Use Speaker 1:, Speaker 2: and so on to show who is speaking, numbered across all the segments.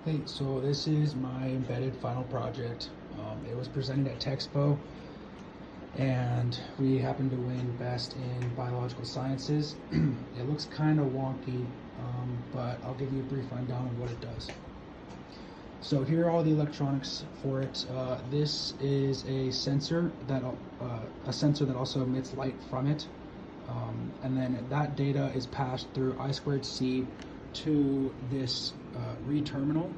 Speaker 1: Hey, so this is my embedded final project. It was presented at Texpo, and we happened to win best in biological sciences. It looks kind of wonky, but I'll give you a brief rundown of what it does. So here are all the electronics for it. This is a sensor that also emits light from it, and then that data is passed through I2C to this read terminal,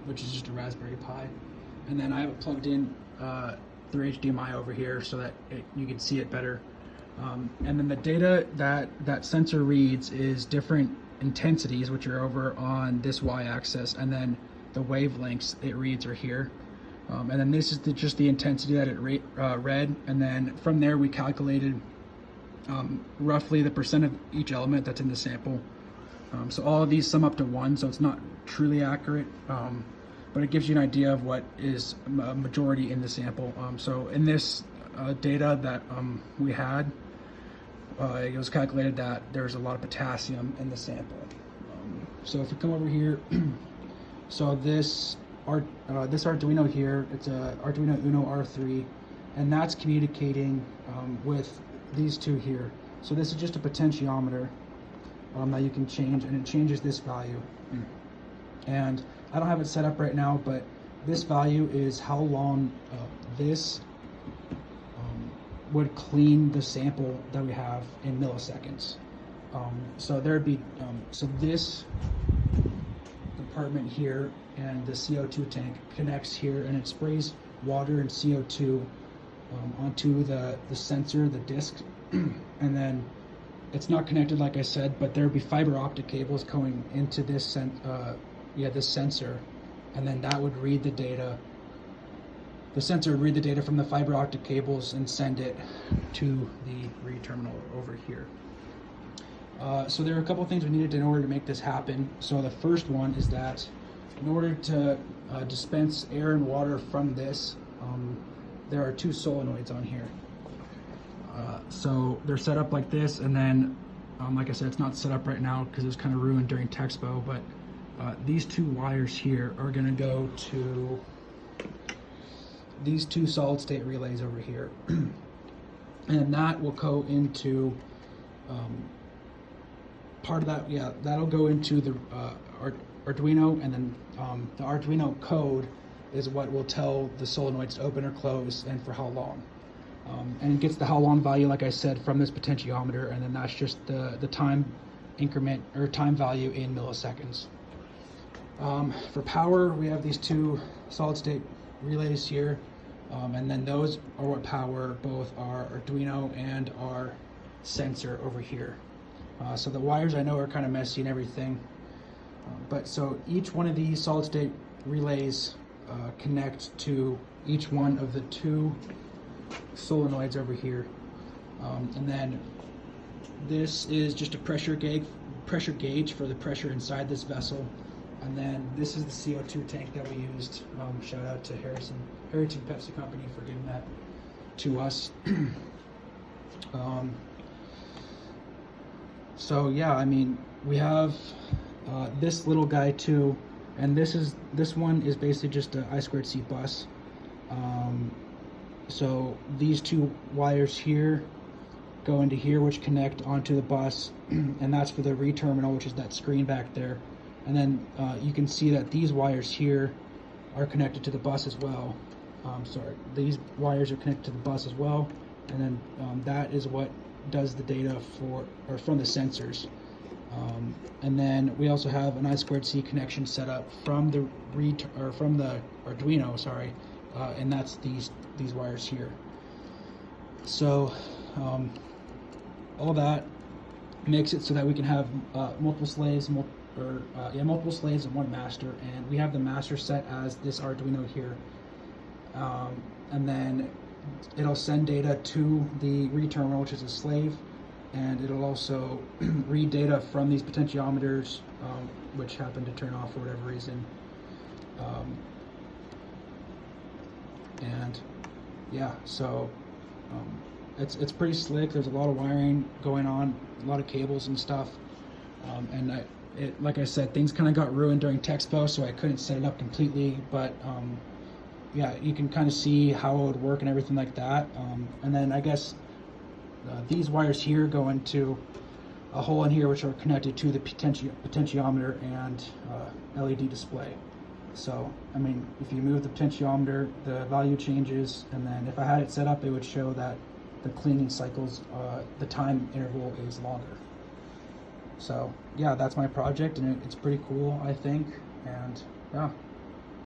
Speaker 1: which is just a Raspberry Pi, and then I have it plugged in through HDMI over here so that you can see it better. And then the data that sensor reads is different intensities, which are over on this y-axis, and then the wavelengths it reads are here. And then this is just the intensity that it read, and then from there we calculated roughly the percent of each element that's in the sample. So all of these sum up to 1, so it's not truly accurate, but it gives you an idea of what is a majority in the sample. So in this data that we had, it was calculated that there's a lot of potassium in the sample. So if you come over here, so this Arduino here, it's a Arduino Uno R3, and that's communicating with these two here. So this is just a potentiometer that you can change, and it changes this value. And I don't have it set up right now, but this value is how long this would clean the sample that we have in milliseconds. So there'd be, so this compartment here and the CO2 tank connects here, and it sprays water and CO2 onto the sensor, the disc, and then it's not connected, like I said, but there'd be fiber optic cables going into this this sensor, and then that would read the data. The sensor would read the data from the fiber optic cables and send it to the read terminal over here. So there are a couple of things we needed in order to make this happen. So the first one is that in order to dispense air and water from this, there are 2 solenoids on here. So they're set up like this, and then like I said, it's not set up right now because it was kind of ruined during Texpo, but these 2 wires here are going to go to these 2 solid state relays over here, and that will go into part of that, that'll go into the Arduino, and then the Arduino code is what will tell the solenoids to open or close and for how long. And it gets the how long value, like I said, from this potentiometer, and then that's just the time increment or time value in milliseconds. For power, we have these 2 solid state relays here, and then those are what power both our Arduino and our sensor over here. So the wires I know are kind of messy and everything, but so each one of these solid state relays connect to each one of the 2 solenoids over here, and then this is just a pressure gauge for the pressure inside this vessel, and then this is the CO2 tank that we used. Shout out to Heritage Pepsi Company for giving that to us. So yeah, I mean, we have this little guy too, and this one is basically just an I2C bus. So these 2 wires here go into here, which connect onto the bus, and that's for the read terminal, which is that screen back there. And then you can see that these wires here are connected to the bus as well. These wires are connected to the bus as well, and then that is what does the data from the sensors. And then we also have an I2C connection set up from the Arduino, and that's these wires here. So all that makes it so that we can have multiple slaves and 1 master, and we have the master set as this Arduino here, and then it'll send data to the read terminal, which is a slave, and it'll also read data from these potentiometers, which happen to turn off for whatever reason. And yeah, so it's pretty slick. There's a lot of wiring going on, a lot of cables and stuff, and like I said, things kind of got ruined during Texpo, so I couldn't set it up completely, but yeah, you can kind of see how it would work and everything like that. And then I guess these wires here go into a hole in here which are connected to the potentiometer and LED display. So, I mean, if you move the potentiometer, the value changes, and then if I had it set up, it would show that the cleaning cycles, the time interval is longer. So, yeah, that's my project, and it's pretty cool, I think, and yeah.